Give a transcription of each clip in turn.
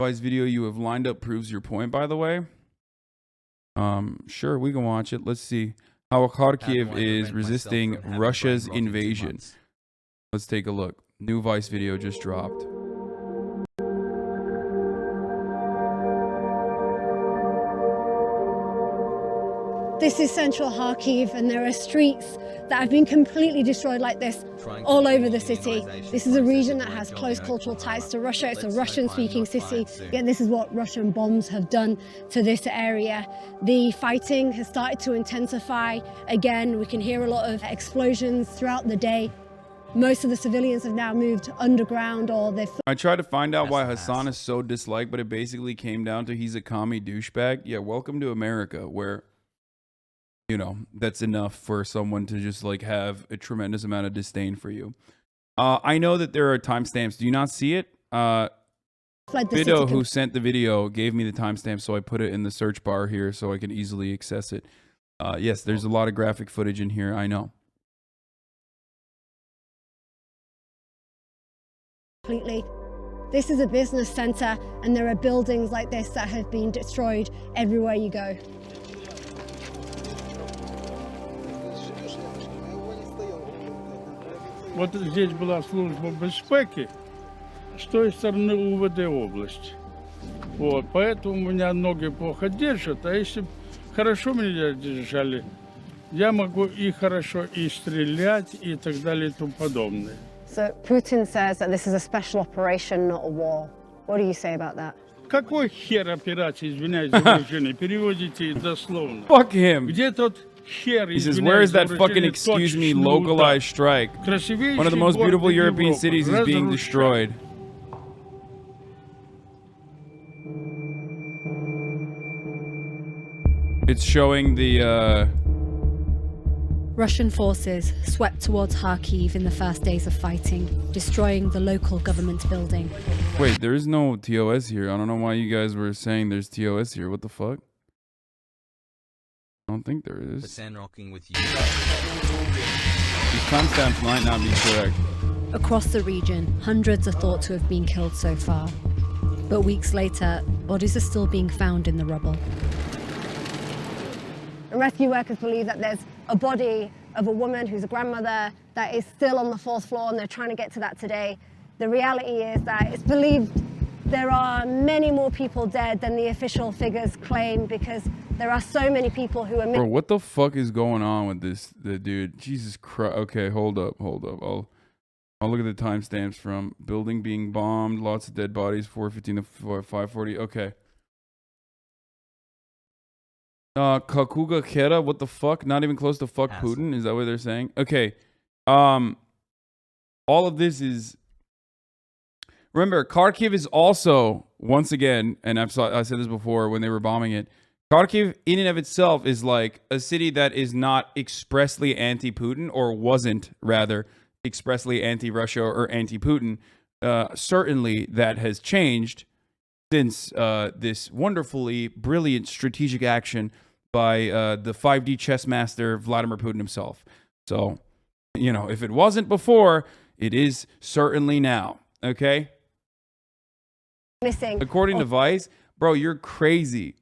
Vice video you have lined up proves your point, by the way. Sure, we can watch it. Let's see how Kharkiv is resisting Russia's invasion. Let's take a look. New Vice video just dropped. This is central Kharkiv, and there are streets that have been completely destroyed like this all over the city. This is a region that has close cultural ties to Russia. It's a Russian-speaking city, yet this is what Russian bombs have done to this area. The fighting has started to intensify again. We can hear a lot of explosions throughout the day. Most of the civilians have now moved underground, or they've... I tried to find out why Hasan is so disliked, but it basically came down to he's a commie douchebag. Yeah, welcome to America, where... you know, that's enough for someone to just like have a tremendous amount of disdain for you. I know that there are timestamps. Do you not see it? Bido, who sent the video, gave me the timestamp, so I put it in the search bar here so I can easily access it. Yes, there's a lot of graphic footage in here. I know. Completely. This is a business center, and there are buildings like this that have been destroyed everywhere you go. Вот здесь была служба безопасности, с той стороны УВД области. Вот, поэтому у меня ноги плохо держат, а если хорошо меня держали, я могу и хорошо и стрелять, и так далее, и тому подобное. So Putin says that this is a special operation, not a war. What do you say about that? Какой хер операция, извиняюсь за выражение, переводите дословно. Fuck him. Где тот хер, he says, where is that fucking, excuse me, localized strike? One of the most beautiful European cities is being destroyed. It's showing the, Russian forces swept towards Kharkiv in the first days of fighting, destroying the local government building. Wait, there is no TOS here. I don't know why you guys were saying there's TOS here. What the fuck? I don't think there is. These timestamps might not be correct. Across the region, hundreds are thought to have been killed so far. But weeks later, bodies are still being found in the rubble. And rescue workers believe that there's a body of a woman who's a grandmother that is still on the 4th floor, and they're trying to get to that today. The reality is that it's believed there are many more people dead than the official figures claim, because there are so many people who are... Bro, what the fuck is going on with this dude? Jesus Christ. Okay, hold up. I'll look at the timestamps from building being bombed, lots of dead bodies, 4:15 to 5:40. Okay. Kakuga Kera, what the fuck? Not even close to fuck Putin? Is that what they're saying? Okay. All of this is... Remember, Kharkiv is also, once again, and I said this before when they were bombing it, Kharkiv in and of itself is like a city that is not expressly anti-Putin, or wasn't, rather, expressly anti-Russia or anti-Putin. Certainly that has changed since this wonderfully brilliant strategic action by the 5D chess master Vladimir Putin himself. So, you know, if it wasn't before, it is certainly now. Okay? Missing. According to Vice, bro, you're crazy.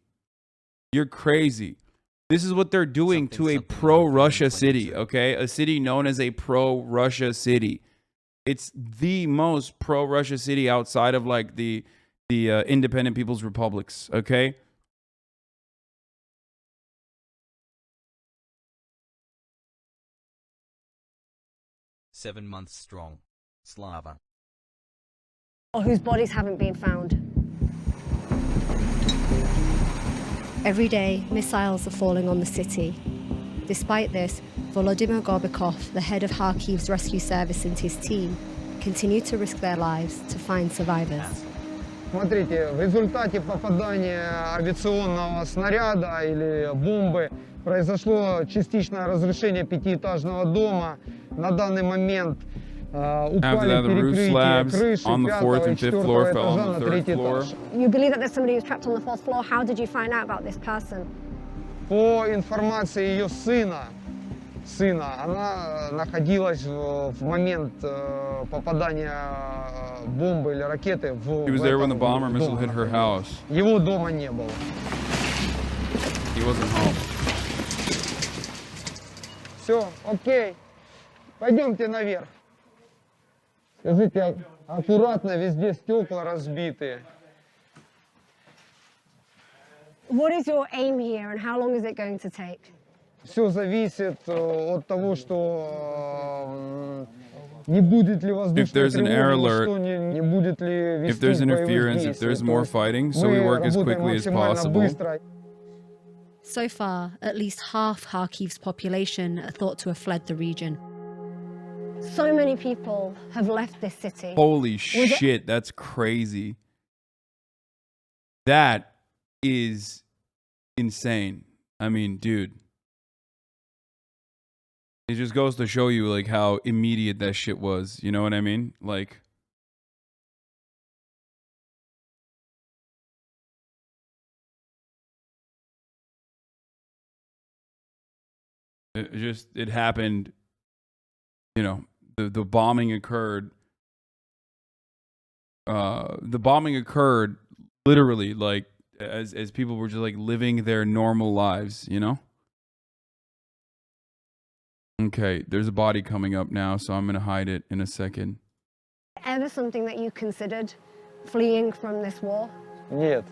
You're crazy. This is what they're doing to a pro-Russia city, okay? A city known as a pro-Russia city. It's the most pro-Russia city outside of like the independent people's republics, okay? "7 months strong. Slava." Or whose bodies haven't been found. Every day, missiles are falling on the city. Despite this, Volodymyr Gorbakov, the head of Kharkiv's rescue service, and his team continue to risk their lives to find survivors. Смотрите, в результате попадания авиационного снаряда или бомбы произошло частичное разрушение пятиэтажного дома. На данный момент упали перекрытия крыши 5-го и 4-го этажа на 3-й этаж. You believe that there's somebody who's trapped on the 4th floor. How did you find out about this person? По информации ее сына, сына, она находилась в момент попадания бомбы или ракеты в He was there when the bomb or missile hit her house. Его дома не было. He wasn't home. Все, окей. Пойдемте наверх. Скажите, аккуратно, везде стекла разбиты. What is your aim here and how long is it going to take? Все зависит от того, что не будет ли воздушной тревоги, что не будет ли If there's вести боевых interference, if действий. there's То more есть fighting, so мы we work as работаем quickly as максимально possible. быстро. So far, at least half Kharkiv's population are thought to have fled the region. So many people have left this city. Holy shit, that's crazy. That is insane. I mean, dude. It just goes to show you like how immediate that shit was. You know what I mean? Like, it happened, you know, the bombing occurred. The bombing occurred literally like as people were just like living their normal lives, you know? Okay, there's a body coming up now, so I'm gonna hide it in a second. Ever something that you considered fleeing from this war? Нет,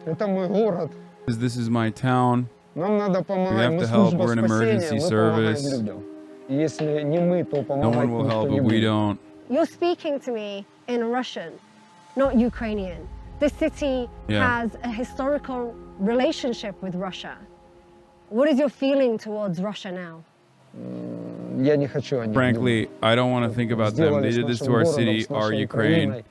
это мой город. This is my town. Нам надо помогать. We have Мы to help. служба We're an emergency спасения, мы помогаем service. людям. Если не мы, то No помогать one will никто help не if we будет. don't. You're speaking to me in Russian, not Ukrainian. This city Yeah. has a historical relationship with Russia. What is your feeling towards Russia now? Я не хочу о них Frankly, I don't want to think about them. They Сделали с did this to нашим our городом, city, с our нашей Ukraine. Украиной.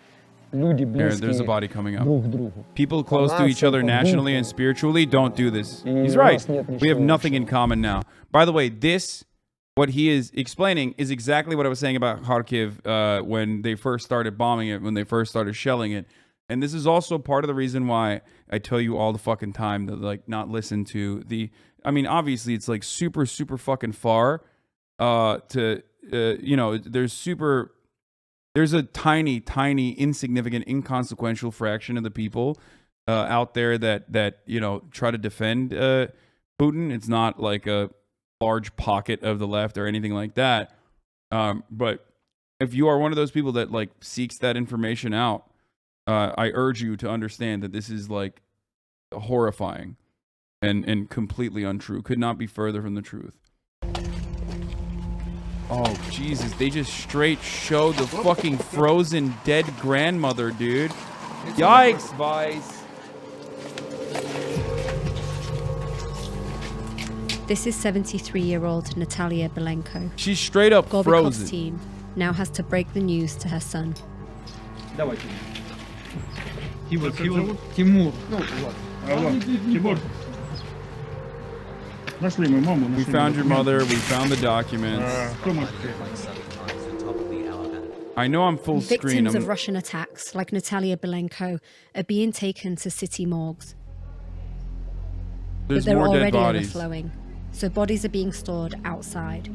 Люди There's a близкие body coming up. друг к другу. People close to each other nationally and spiritually don't do this. He's у right. нас нет We have ничего nothing in common now. By the way, what he is explaining is exactly what I was saying about Kharkiv when they first started bombing it, when they first started shelling it. And this is also part of the reason why I tell you all the fucking time to like not listen to I mean, obviously it's like super, super fucking far you know, there's a tiny, tiny, insignificant, inconsequential fraction of the people out there that you know try to defend Putin. It's not like a large pocket of the left or anything like that. But if you are one of those people that like seeks that information out, I urge you to understand that this is like horrifying and completely untrue. Could not be further from the truth. Oh, Jesus. They just straight showed the fucking frozen dead grandmother, dude. Yikes, Vice. This is 73-year-old Natalia Belenko. She's straight up Gorbakov's frozen. team now has to break the news to her son. Тимур. Тимур. Тимур. Нашли мою маму. We found your mother. We found the documents. Кто может? I know I'm full screen. Victims of Russian attacks, like Natalia Belenko, are being taken to city morgues. There's But they're more dead already bodies. overflowing, so bodies are being stored outside.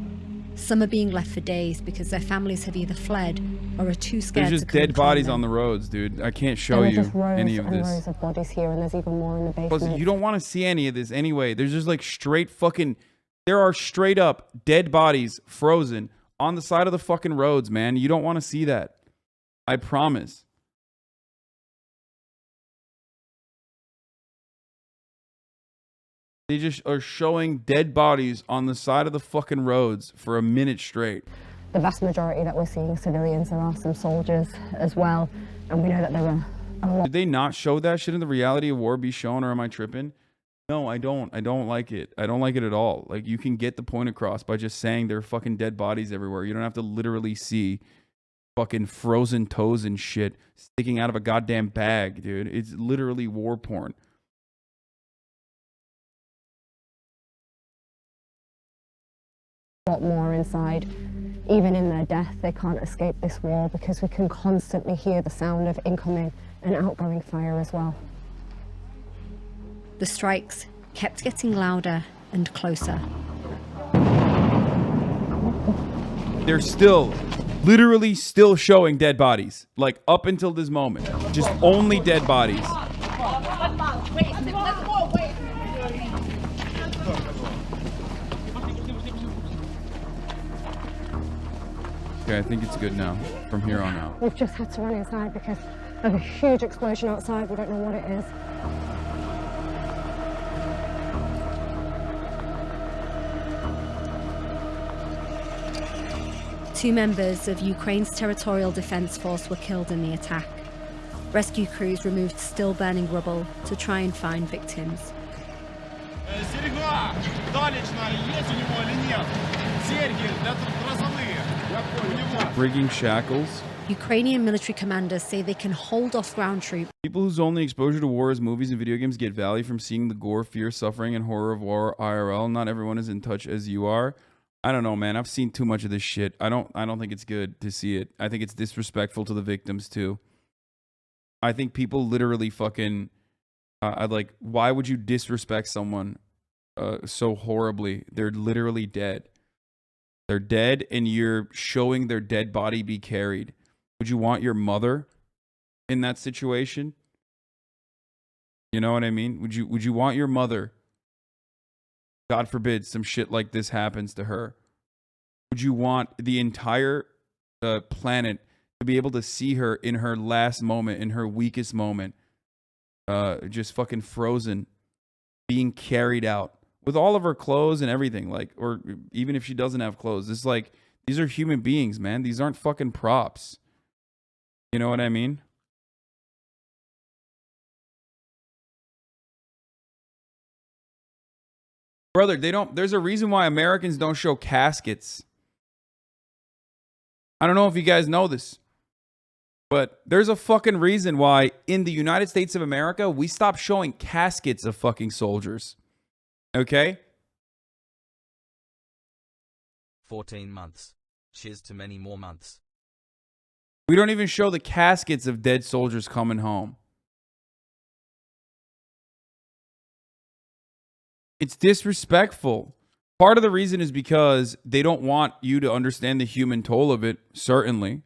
Some are being left for days because their families have either fled or are too scared There's just to come dead and claim bodies them. on the roads, dude. I can't show There are you just rows any of and this. rows of bodies here, and there's even more in the Plus, basement. you don't want to see any of this anyway. There's just like straight fucking. There are straight up dead bodies frozen on the side of the fucking roads, man. You don't want to see that. I promise. They just are showing dead bodies on the side of the fucking roads for a minute straight. The vast majority that we're seeing are civilians. There are some soldiers as well, and we know that there are a lot. Did they not show that shit in the reality of war be shown, or am I tripping? No, I don't. I don't like it. I don't like it at all. Like, you can get the point across by just saying there are fucking dead bodies everywhere. You don't have to literally see fucking frozen toes and shit sticking out of a goddamn bag, dude. It's literally war porn. Lot more inside. Even in their death, they can't escape this war because we can constantly hear the sound of incoming and outgoing fire as well. The strikes kept getting louder and closer. they're still, literally still showing dead bodies. Like up until this moment, just only dead bodies. Okay, I think it's good now from here on out. We've just had to run inside because of a huge explosion outside. We don't know what it is. Two members of Ukraine's territorial defense force were killed in the attack. Rescue crews removed still burning rubble to try and find victims. Rigging shackles. Ukrainian military commanders say they can hold off ground troops. People whose only exposure to war is movies and video games get value from seeing the gore, fear, suffering, and horror of war IRL. Not everyone is in touch as you are. I don't know, man. I've seen too much of this shit. I don't think it's good to see it. I think it's disrespectful to the victims too. I think people literally fucking like, why would you disrespect someone so horribly? They're literally dead. They're dead and you're showing their dead body be carried. Would you want your mother in that situation? You know what I mean? Would you want your mother, God forbid some shit like this happens to her? Would you want the entire planet to be able to see her in her last moment, in her weakest moment, just fucking frozen, being carried out with all of her clothes and everything, like, or even if she doesn't have clothes? It's like, these are human beings, man. These aren't fucking props. You know what I mean? Brother, there's a reason why Americans don't show caskets. I don't know if you guys know this, but there's a fucking reason why in the United States of America, we stopped showing caskets of fucking soldiers. Okay? 14 months. Cheers to many more months. We don't even show the caskets of dead soldiers coming home. It's disrespectful. Part of the reason is because they don't want you to understand the human toll of it, certainly.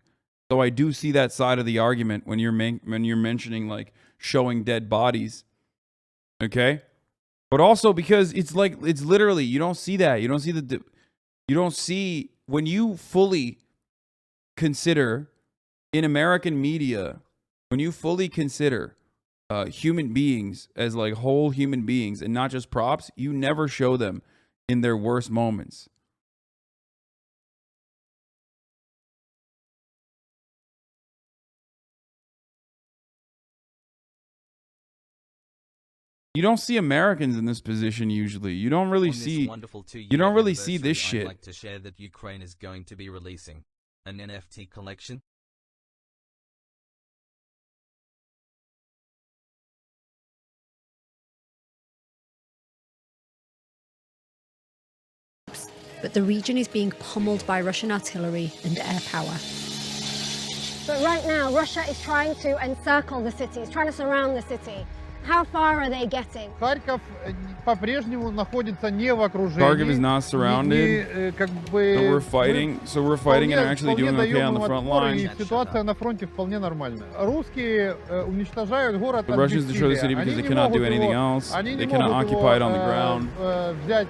So I do see that side of the argument when you're mentioning like showing dead bodies. Okay? But also because it's like, it's literally, you don't see that. You don't see when you fully consider in American media, when you fully consider human beings as like whole human beings and not just props, you never show them in their worst moments. You don't see Americans in this position usually. You don't really see this shit. I'd like to share that Ukraine is going to be releasing an NFT collection. But the region is being pummeled by Russian artillery and air power. But right now, Russia is trying to encircle the city. It's trying to surround the city. How far are they getting? Kharkiv по-прежнему находится не в окружении. Kharkiv is not surrounded. We're fighting and are actually doing okay on the front line. Ситуация на фронте вполне нормальная. Русские уничтожают город. The Russians destroy the city because they cannot do anything else. They cannot occupy it on the ground. Взять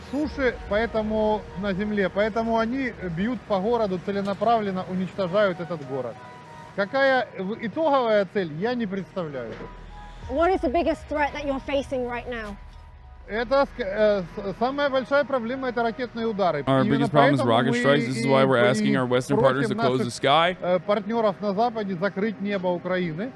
суши, поэтому на земле, поэтому они бьют по городу целенаправленно, уничтожают этот город. Какая итоговая цель, я не представляю. What is the biggest threat that you're facing right now? Это самая большая проблема, это ракетные удары. Our biggest problem is rocket strikes. This is why we're asking our Western partners to close the sky. Партнеров на Западе закрыть небо Украины,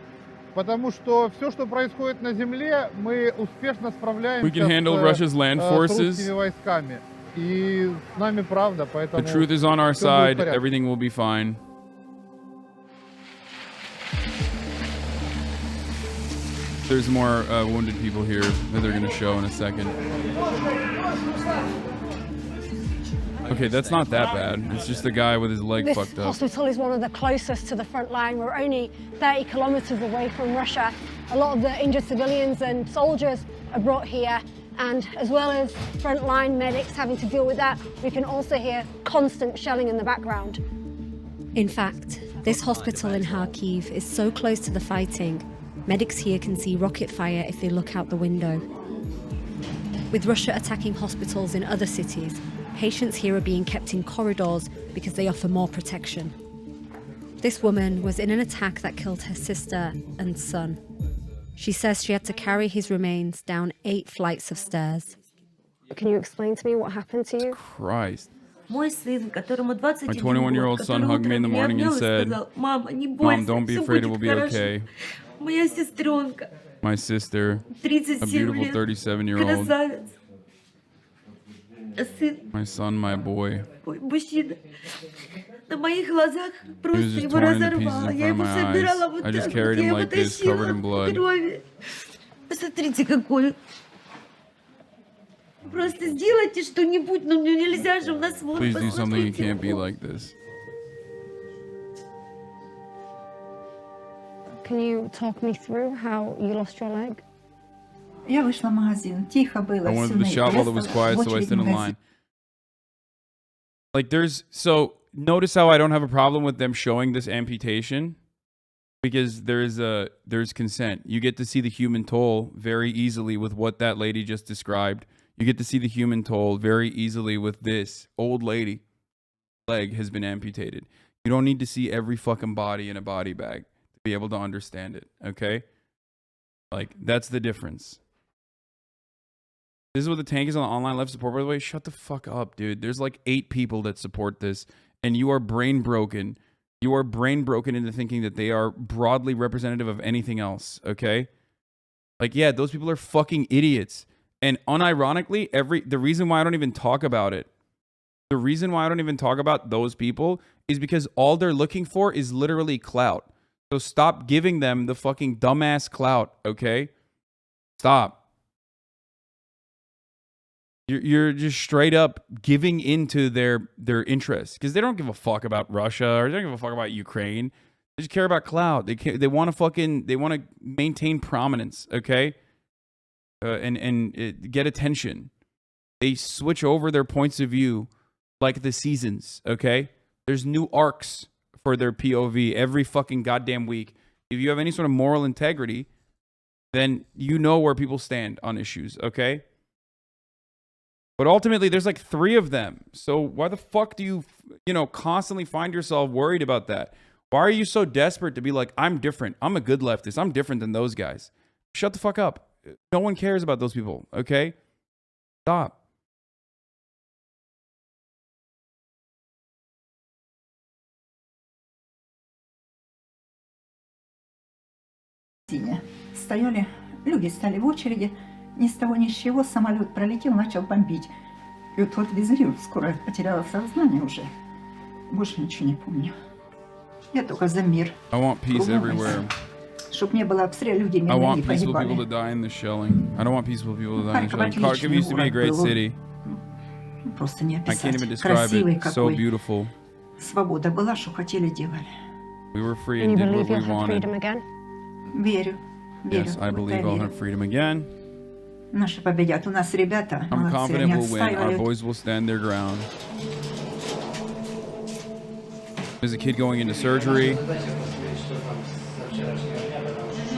потому что все, что происходит на земле, мы успешно справляемся We can handle Russia's land forces. с русскими войсками. И с нами правда, поэтому The truth is on our side. Everything will be fine. There's more wounded people here that they're going to show in a second. Okay, that's not that bad. It's just a guy with his leg fucked up. This hospital is one of the closest to the front line. We're only 30 kilometers away from Russia. A lot of the injured civilians and soldiers are brought here, And as well as frontline medics having to deal with that, we can also hear constant shelling in the background. In fact, this hospital in Kharkiv is so close to the fighting, medics here can see rocket fire if they look out the window. With Russia attacking hospitals in other cities, patients here are being kept in corridors because they offer more protection. This woman was in an attack that killed her sister and son. She says she had to carry his remains down 8 flights of stairs. Can you explain to me what happened to you? Christ. My 21-year-old son hugged me in the morning and said, "Mom, don't be afraid, it will be okay." My sister, a beautiful 37-year-old. My son, my boy. He was just torn into pieces in front of my eyes. I just carried him like this, covered in blood. Посмотрите, какой. Просто сделайте что-нибудь, но мне нельзя же, у нас вот, Please do something, you посмотрите. can't be like this. Can you talk me through how you lost your leg? Я вышла в магазин, тихо было. I went всё to the на- shop я while it was стала quiet, в so I очередь stood в in магазин. line. Like notice how I don't have a problem with them showing this amputation, because there's consent. You get to see the human toll very easily with what that lady just described. You get to see the human toll very easily with this old lady. Leg has been amputated. You don't need to see every fucking body in a body bag to be able to understand it, okay? Like, that's the difference. This is what the tank is on the online left support, by the way. Shut the fuck up, dude. There's like 8 people that support this, and you are brain broken. You are brain broken into thinking that they are broadly representative of anything else, okay? Like, yeah, those people are fucking idiots. And unironically, the reason why I don't even talk about it, the reason why I don't even talk about those people is because all they're looking for is literally clout. So stop giving them the fucking dumbass clout, okay? Stop. You're just straight up giving into their interests, because they don't give a fuck about Russia, or they don't give a fuck about Ukraine. They just care about clout. They want to maintain prominence, okay? And get attention. They switch over their points of view like the seasons, okay? There's new arcs for their POV every fucking goddamn week. If you have any sort of moral integrity, then you know where people stand on issues, okay? But ultimately, there's like 3 of them. So why the fuck do you, constantly find yourself worried about that? Why are you so desperate to be like, I'm different. I'm a good leftist. I'm different than those guys. Shut the fuck up. No one cares about those people, okay? Stop. Стояли, люди стали в очереди, ни с того ни с чего самолет пролетел, начал бомбить. И вот везли, скоро потеряла сознание уже. Больше ничего не помню. Я только за мир. I want peace everywhere. Чтоб не было обстрела, люди I мирно не want peaceful people to погибали. die in the shelling. I don't want peaceful people to die in the shelling. Kharkiv Kharkiv used to be a great city. Просто не I can't even описать. describe Красивый it. So какой. beautiful. Свобода была, что хотели, делали. We were free And and you did what believe you'll we have wanted. freedom again? Верю. Верю. Yes, I вот believe I'll верю. have freedom again. Наши победят. У нас ребята I'm молодцы, confident они we'll win. Our отстаивают. boys will stand their ground. There's a kid going into surgery.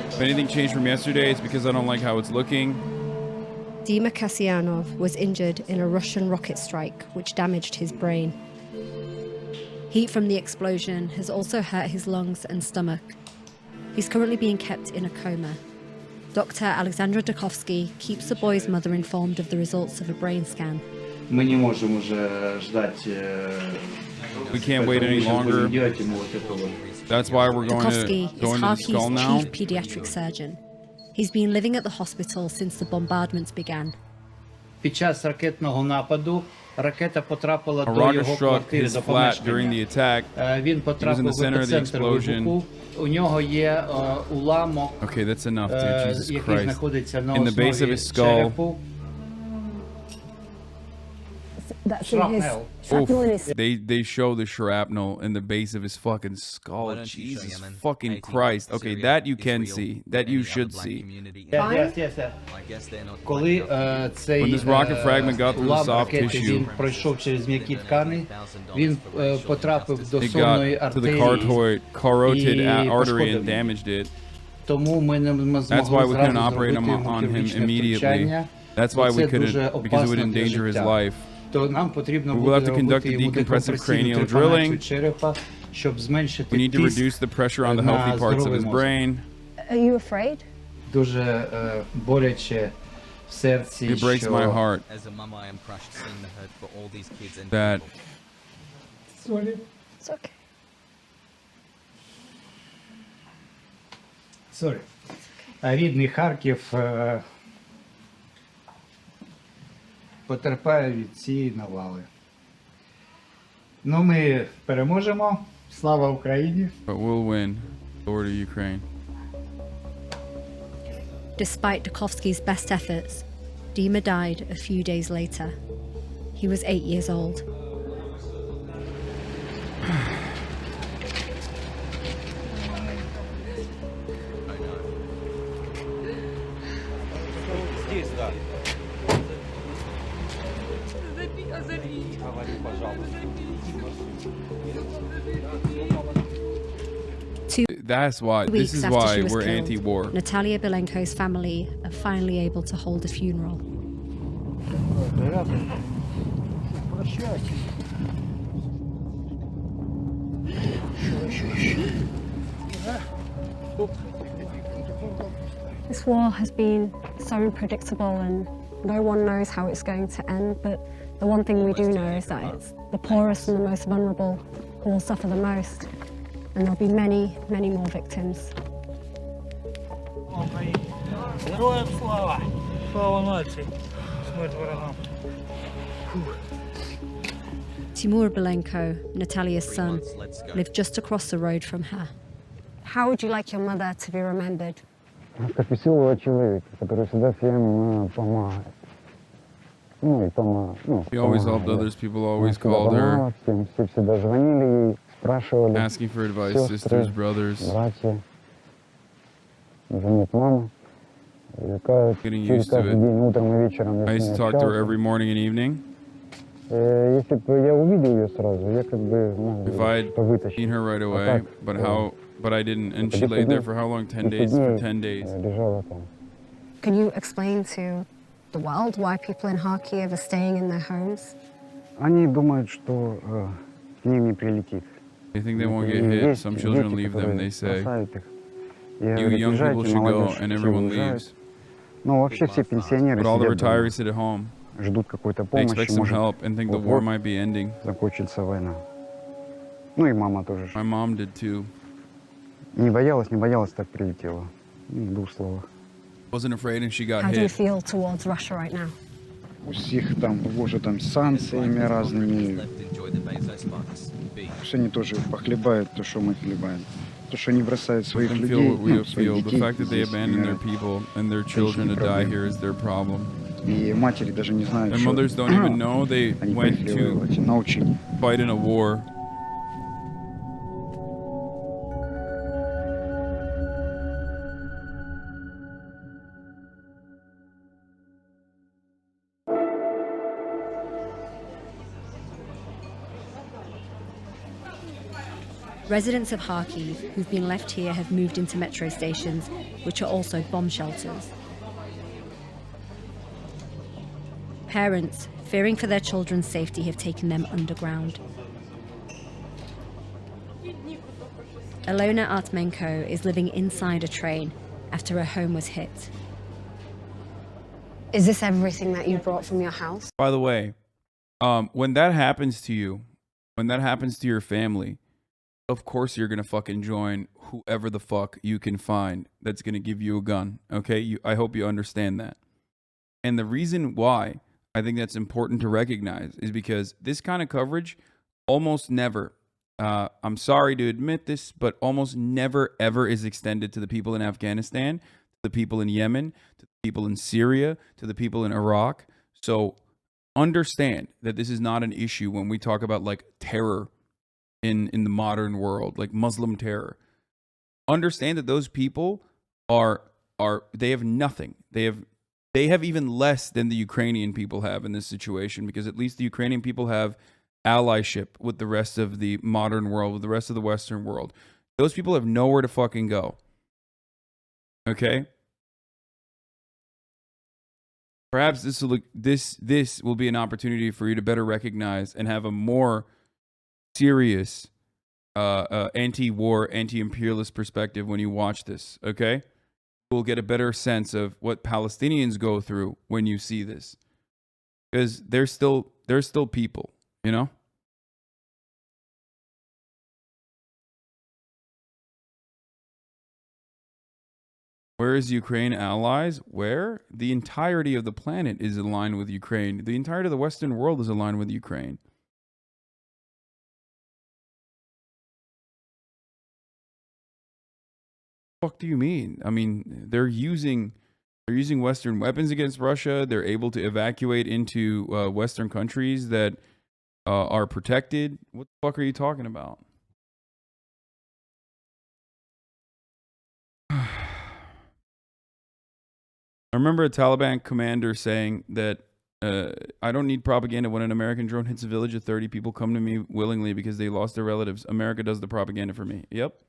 If anything changed from yesterday, it's because I don't like how it's looking. Dima Kasyanov was injured in a Russian rocket strike which damaged his brain. Heat from the explosion has also hurt his lungs and stomach. He's currently being kept in a coma. Dr. Alexandra Dukovsky keeps the boy's mother informed of the results of a brain scan. Мы не можем уже ждать. We can't wait any longer. Делать ему вот это вот. That's why we're going Dukovsky to is go into the skull Kharkiv's now. chief pediatric surgeon. He's been living at the hospital since the bombardments began. Під час ракетного нападу ракета потрапила A до rocket його struck квартири, his до flat during the помешкання. attack. Він потрапив the в center of the епіцентр explosion. вибуху. У нього є уламок, Okay, that's enough, dude. Jesus який Christ. знаходиться на In the base of основі his skull. черепу. that's in his Shrapnel. shrapnel in his They show the shrapnel in the base of his fucking skull. Why don't you show Jesus Yemen, fucking Haiti, Christ. Okay, Syria, that you can Israel, see. or That you any other should black see. community? Yes. I guess they're not Коли black. цей When this rocket fragment got through the уламок soft ракети, tissue, він пройшов через м'які ткани, він потрапив до it сонної got to the артерії, carotid і artery пошкодив and damaged it. тому ми не That's why змогли we couldn't зразу operate зробити on him хірургічне immediately. втручання, That's бо why we це дуже couldn't, because it would опасно для endanger his життя. life. То нам потрібно We will буде have to conduct робити a йому decompressive декомпресивну cranial трепанацію drilling. черепа, щоб зменшити We need to тиск. reduce the pressure on the на healthy parts of здоровий his мозок. brain. Are you afraid? Дуже боляче в серці, It breaks my що heart As a mum, I am crushed seeing the hurt for all these kids and that people. It's okay. рідний Харків потерпає від цієї навали. Ну, ми переможемо. Слава Україні! but we'll win. Glory to Ukraine. Despite Dukovsky's best efforts, Dima died a few days later. He was 8 years old. That's why. This Weeks is after why she was we're killed, anti-war. Natalia Belenko's family are finally able to hold a funeral. This war has been so unpredictable and no one knows how it's going to end, but the one thing we do know is that it's the poorest and the most vulnerable who will suffer the most, and there'll be many, many more victims. Героям слава! Слава нації! Смерть ворогам! Timur Belenko, Natalia's son, Let's go. lived just across the road from her. How would you like your mother to be remembered? Как веселого человека, который всегда всем помогает. Ну и помогает. He always helped others. People always called her, Все всегда звонили ей, спрашивали. asking for advice. Сестры, Sisters, brothers. братья. Звонит мама. И Getting через used to каждый it. день, утром и вечером I я с used ней to talk to her общался. every morning and evening. Если бы я увидел ее сразу, я как бы мог If I'd что вытащить. seen her right А away, так, but I didn't. And это she 10 laid there дней- for how long? 10 10 days? For дней, 10 days. Лежала там. Can you explain to the world why people in Kharkiv are staying in their homes? Они думают, что к ним не прилетит. They think they won't И get hit. есть Some children дети, leave them, которые they say. бросают их. Я You говорю, young people езжайте, should go, молодежь, and все everyone уезжают. leaves. Но вообще все пенсионеры But all the сидят дома, retirees sit at home. ждут какой-то They expect помощи, some может help and think the war вот-вот might be ending. закончится война. Ну и мама тоже. My mom did too. Не боялась, так прилетела. Ну, в двух словах. Wasn't afraid and she got How do you hit. feel towards Russia right now? У всех там, боже, там санкциями разными. Left enjoy the Bezos-Bucks. B. Пусть они тоже похлебают то, что мы хлебаем. То, что они бросают Let своих them людей, feel what we ну, своих feel. The детей fact that they здесь abandon their умирать. people and their children to die here is their problem. И матери даже не знают, Their что mothers don't even know they они went поехали to воевать на учение. fight in a war. Residents of Kharkiv who've been left here have moved into metro stations, which are also bomb shelters. Parents, fearing for their children's safety, have taken them underground. Alona Artmenko is living inside a train after her home was hit. Is this everything that you brought from your house? By the way, when that happens to you, when that happens to your family, of course you're gonna fucking join whoever the fuck you can find that's gonna give you a gun. Okay, I hope you understand that. And the reason why I think that's important to recognize is because this kind of coverage almost never, I'm sorry to admit this, but almost never ever is extended to the people in Afghanistan, to the people in Yemen, to the people in Syria, to the people in Iraq. So understand that this is not an issue when we talk about like terror in the modern world, like Muslim terror. Understand that those people are they have nothing. They have even less than the Ukrainian people have in this situation, because at least the Ukrainian people have allyship with the rest of the modern world, with the rest of the Western world. Those people have nowhere to fucking go. Okay? Perhaps this will be an opportunity for you to better recognize and have a more serious anti-war, anti-imperialist perspective when you watch this, okay? You'll get a better sense of what Palestinians go through when you see this. Because they're still people, you know? Where is Ukraine allies? Where? The entirety of the planet is aligned with Ukraine. The entirety of the Western world is aligned with Ukraine. What the fuck do you mean? I mean, they're using Western weapons against Russia. They're able to evacuate into Western countries that are protected. What the fuck are you talking about? I remember a Taliban commander saying that I don't need propaganda. When an American drone hits a village of 30 people, come to me willingly because they lost their relatives. America does the propaganda for me. Yep.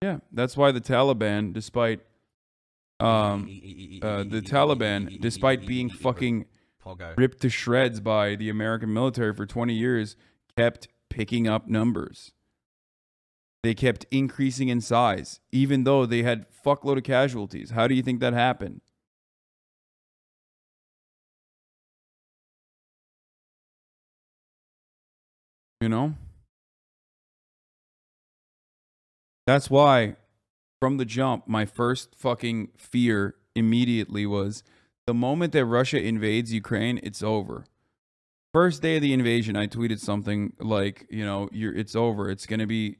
Yeah, that's why the Taliban, despite being fucking ripped to shreds by the American military for 20 years, kept picking up numbers. They kept increasing in size, even though they had fuckload of casualties. How do you think that happened? You know? That's why, from the jump, my first fucking fear immediately was the moment that Russia invades Ukraine, it's over. First day of the invasion, I tweeted something like, you know, it's over. It's going to be...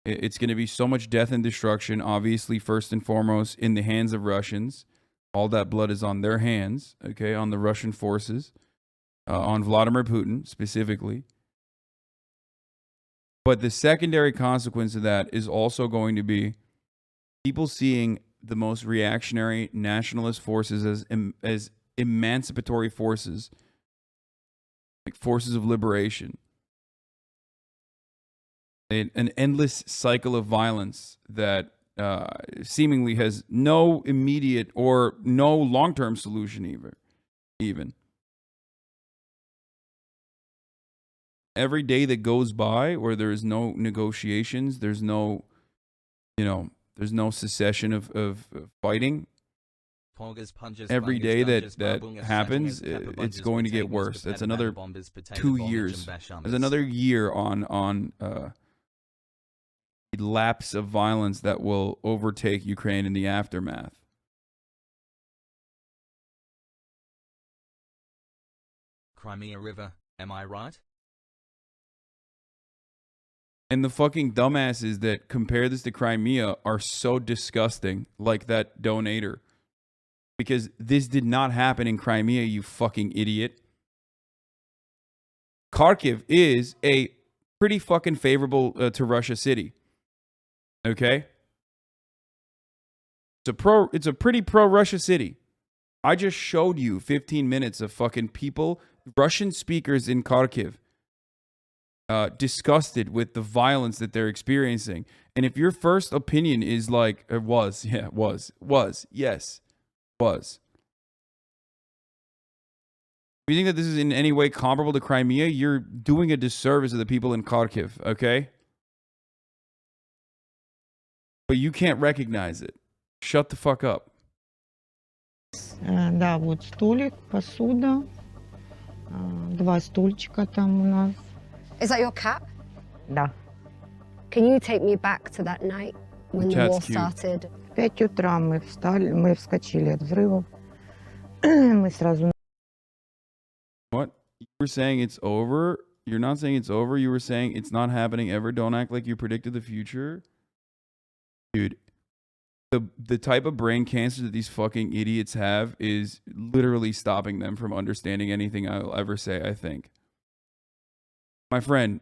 It's going to be so much death and destruction, obviously, first and foremost, in the hands of Russians. All that blood is on their hands, okay, on the Russian forces, on Vladimir Putin specifically. But the secondary consequence of that is also going to be people seeing the most reactionary nationalist forces as emancipatory forces, like forces of liberation. An endless cycle of violence that seemingly has no immediate or no long-term solution even. Every day that goes by where there is no negotiations, there's no, there's no cessation of fighting. Every day that happens, it's going to get worse. That's another 2 years. There's another year on lapse of violence that will overtake Ukraine in the aftermath. Crimea River, am I right? And the fucking dumbasses that compare this to Crimea are so disgusting, like that donator. Because this did not happen in Crimea, you fucking idiot. Kharkiv is a pretty fucking favorable to Russia city. Okay? It's a pretty pro-Russia city. I just showed you 15 minutes of fucking people, Russian speakers in Kharkiv, disgusted with the violence that they're experiencing. And if your first opinion is like, was. If you think that this is in any way comparable to Crimea, you're doing a disservice to the people in Kharkiv, okay? But you can't recognize it. Shut the fuck up. Да, вот столик, посуда, 2 стульчика там у нас. Is that your cat? Да. Can you take me back to that night when the war started? В 5 утра мы вскочили от взрывов. Мы сразу... What? You were saying it's over? You're not saying it's over. You were saying it's not happening ever. Don't act like you predicted the future. Dude, the type of brain cancer that these fucking idiots have is literally stopping them from understanding anything I'll ever say, I think. My friend,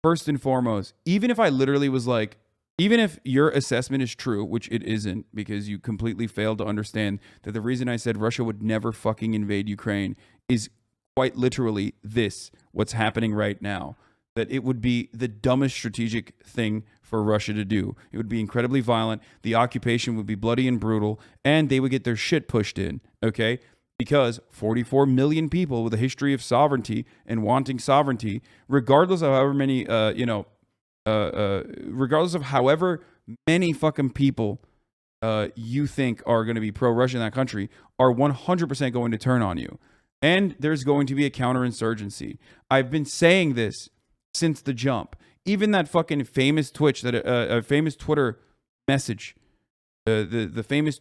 first and foremost, even if I literally was like, even if your assessment is true, which it isn't, because you completely failed to understand that the reason I said Russia would never fucking invade Ukraine is quite literally this, what's happening right now. That it would be the dumbest strategic thing for Russia to do. It would be incredibly violent. The occupation would be bloody and brutal, and they would get their shit pushed in, okay? Because 44 million people with a history of sovereignty and wanting sovereignty, regardless of however many, regardless of however many fucking people you think are going to be pro-Russia in that country, are 100% going to turn on you. And there's going to be a counterinsurgency. I've been saying this since the jump. Even that fucking famous famous Twitter message, the famous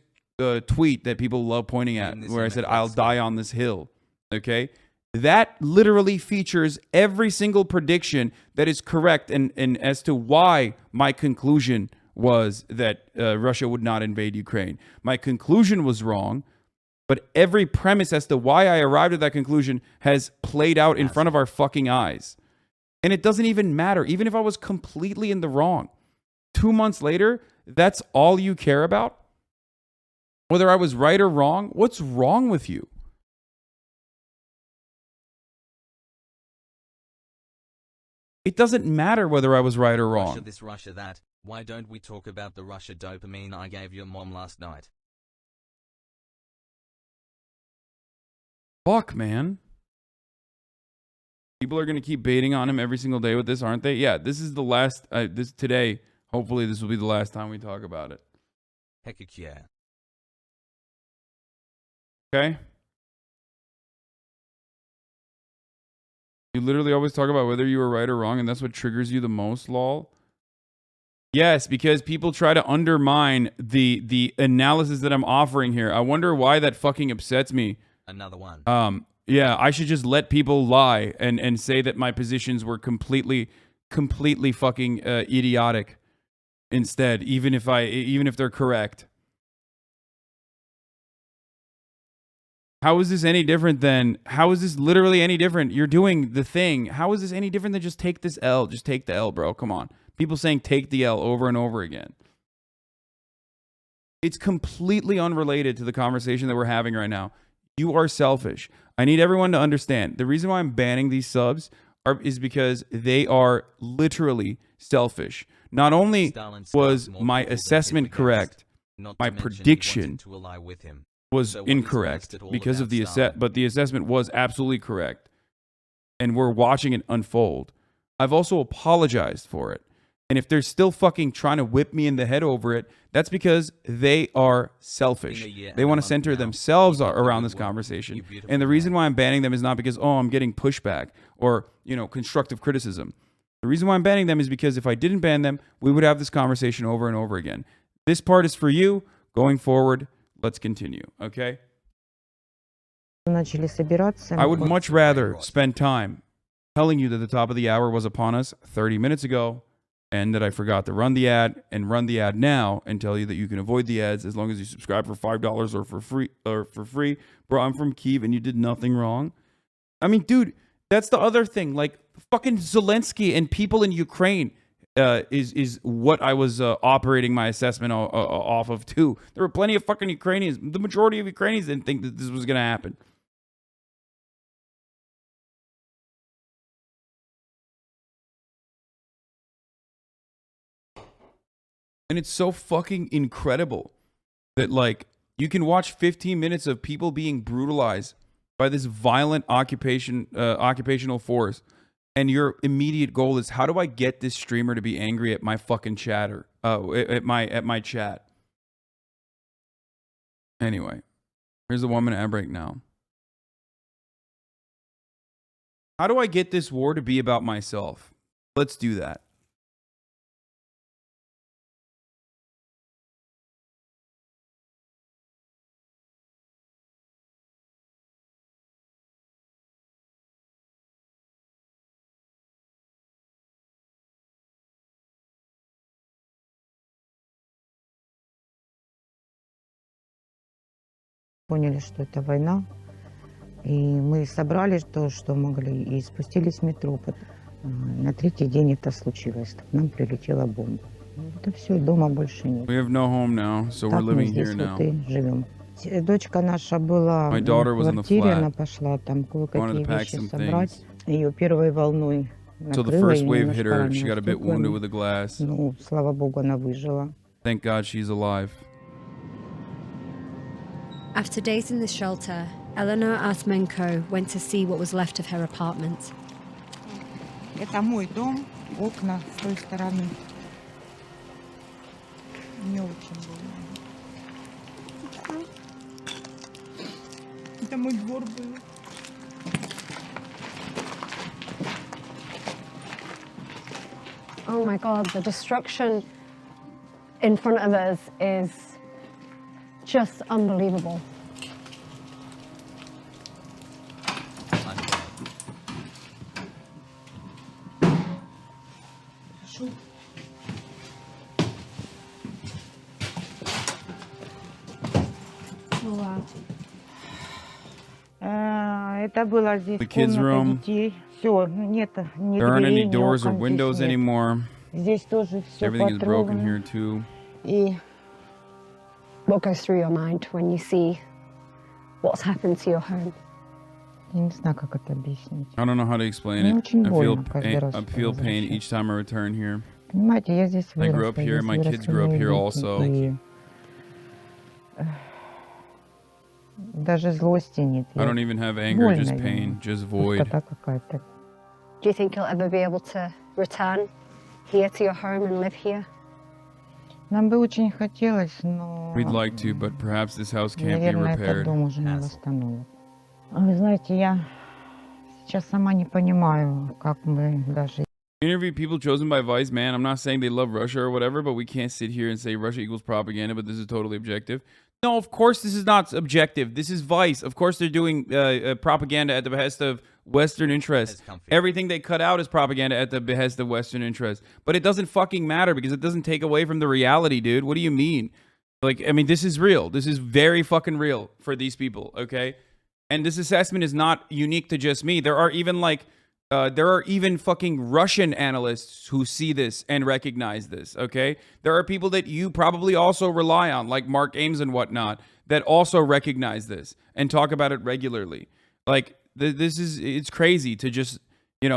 tweet that people love pointing at, where I said, I'll die on this hill. Okay? That literally features every single prediction that is correct and as to why my conclusion was that Russia would not invade Ukraine. My conclusion was wrong, but every premise as to why I arrived at that conclusion has played out in front of our fucking eyes. And it doesn't even matter. Even if I was completely in the wrong, 2 months later, that's all you care about? Whether I was right or wrong? What's wrong with you? It doesn't matter whether I was right or wrong. Russia this, Russia that. Why don't we talk about the Russia dopamine I gave your mom last night? Fuck, man. People are going to keep baiting on him every single day with this, aren't they? Yeah, this is the last, today, hopefully this will be the last time we talk about it. Heck yeah. Okay? You literally always talk about whether you were right or wrong, and that's what triggers you the most, lol. Yes, because people try to undermine the analysis that I'm offering here. I wonder why that fucking upsets me. Another one. Yeah, I should just let people lie and say that my positions were completely fucking idiotic instead, even if they're correct. How is this any different than, how is this literally any different? You're doing the thing. How is this any different than just take this L? Just take the L, bro. Come on. People saying take the L over and over again. It's completely unrelated to the conversation that we're having right now. You are selfish. I need everyone to understand. The reason why I'm banning these subs is because they are literally selfish. Not only was my assessment correct, my prediction was incorrect because of the assessment, but the assessment was absolutely correct. And we're watching it unfold. I've also apologized for it. And if they're still fucking trying to whip me in the head over it, that's because they are selfish. They want to center themselves around this conversation. And the reason why I'm banning them is not because, oh, I'm getting pushback or, constructive criticism. The reason why I'm banning them is because if I didn't ban them, we would have this conversation over and over again. This part is for you. Going forward, let's continue, okay? I would much rather spend time telling you that the top of the hour was upon us 30 minutes ago, and that I forgot to run the ad now and tell you that you can avoid the ads as long as you subscribe for $5 or for free. Bro, I'm from Kyiv and you did nothing wrong. I mean, dude, that's the other thing. Like, fucking Zelensky and people in Ukraine is what I was operating my assessment off of too. There were plenty of fucking Ukrainians. The majority of Ukrainians didn't think that this was going to happen. And it's so fucking incredible that, like, you can watch 15 minutes of people being brutalized by this violent occupational force, and your immediate goal is, how do I get this streamer to be angry at my fucking chatter, at my chat? Anyway, here's the 1 minute ad break now. How do I get this war to be about myself? Let's do that. поняли, что это война. И мы собрали то, что могли, и спустились в метро. На третий день это случилось. К нам прилетела бомба. Это все, дома больше нет. We have no home now, so we're Так мы living здесь here вот now. и живем. Дочка наша была My в daughter was in the квартире, flat. она пошла там Wanted кое-какие to pack вещи some собрать. things. Ее первой волной So the накрыло, first и wave hit немножко her. She ранило got a bit wounded стеклами. with the glass. Ну, слава богу, она выжила. Thank God she's alive. After days in the shelter, Eleanor Asmenko went to see what was left of her apartment. Это мой дом, окна с той стороны. Не очень больно. Это мой двор был. Oh my God, the destruction in front of us is just unbelievable. Oh wow. Это была здесь The kids' комната room. детей. Все, нет ни There aren't дверей, any ни doors or окон windows здесь нет. anymore. Здесь тоже все Everything is broken потрогано. here too. И What goes through your mind when you see what's happened to your home? я не знаю, как это объяснить. I don't know how to explain Мне it. очень I feel больно каждый раз, I что feel pain возвращаюсь. each time I return here. Понимаете, я здесь I выросла. grew up here. Здесь My kids grew up выросли here мои also. дети, и даже злости нет. I don't even have anger, just Больно pain, ему. just void. Пустота какая-то. Do you think you'll ever be able to return here to your home and live here? Нам бы очень хотелось, но, We'd like to, but perhaps this house can't be наверное, этот repaired. дом уже не восстановят. Вы знаете, я сейчас сама не понимаю, как мы даже... Interview people chosen by Vice, man. I'm not saying they love Russia or whatever, but we can't sit here and say Russia equals propaganda, but this is totally objective. No, of course this is not objective. This is Vice. Of course they're doing propaganda at the behest of Western interests. Everything they cut out is propaganda at the behest of Western interests. But it doesn't fucking matter because it doesn't take away from the reality, dude. What do you mean? Like, I mean, this is real. This is very fucking real for these people, okay? And this assessment is not unique to just me. There are even fucking Russian analysts who see this and recognize this, okay? There are people that you probably also rely on, like Mark Ames and whatnot, that also recognize this and talk about it regularly. Like, it's crazy to just,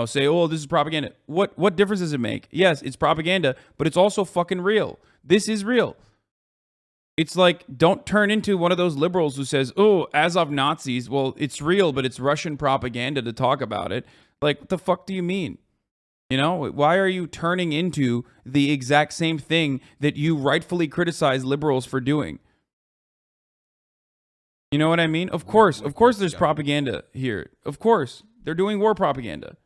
say, oh, this is propaganda. What difference does it make? Yes, it's propaganda, but it's also fucking real. This is real. It's like, don't turn into one of those liberals who says, oh, Azov Nazis, well, it's real, but it's Russian propaganda to talk about it. Like, what the fuck do you mean? Why are you turning into the exact same thing that you rightfully criticize liberals for doing? You know what I mean? Of course there's propaganda here. Of course. They're doing war propaganda.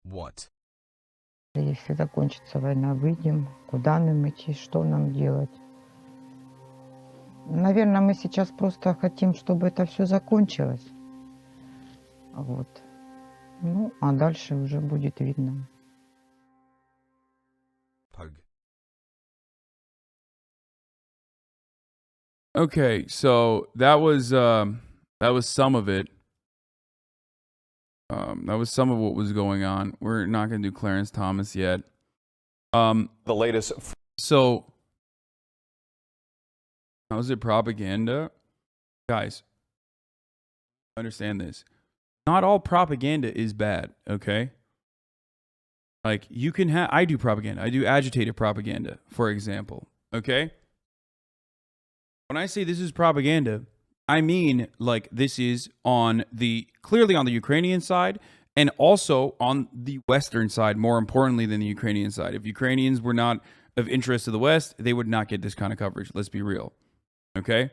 What? Если закончится война, выйдем, куда нам идти, что нам делать? Наверное, мы сейчас просто хотим, чтобы это все закончилось. Вот. Ну, а дальше уже будет видно. Okay, so that was some of it. That was some of what was going on. We're not going to do Clarence Thomas yet. The latest. So, how is it propaganda? Guys, understand this. Not all propaganda is bad, okay? Like, you can have... I do propaganda. I do agitated propaganda, for example, okay? When I say this is propaganda, I mean, like, this is clearly on the Ukrainian side and also on the Western side, more importantly than the Ukrainian side. If Ukrainians were not of interest to the West, they would not get this kind of coverage. Let's be real. Okay?